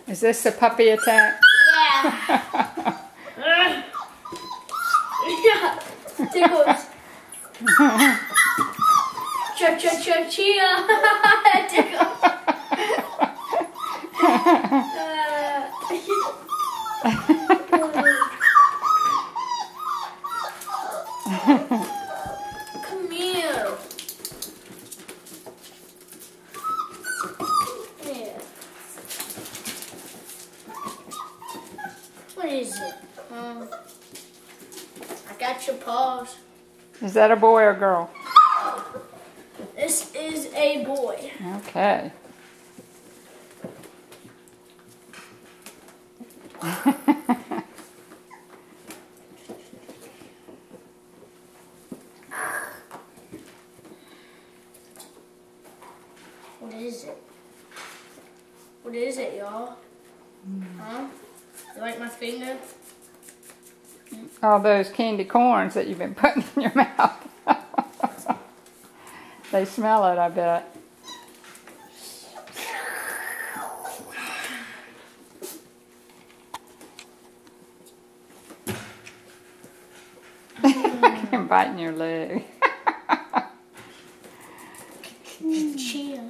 Is this a puppy attack? Yeah. Yeah. Tickles. Cha-cha-cha-chia. Tickles. Come here. Yeah. What is it? I got your paws. Is that a boy or girl? This is a boy. Okay. What is it? What is it, y'all? Huh? You like my finger? All those candy corns that you've been putting in your mouth. They smell it, I bet. I'm biting your leg. Chia.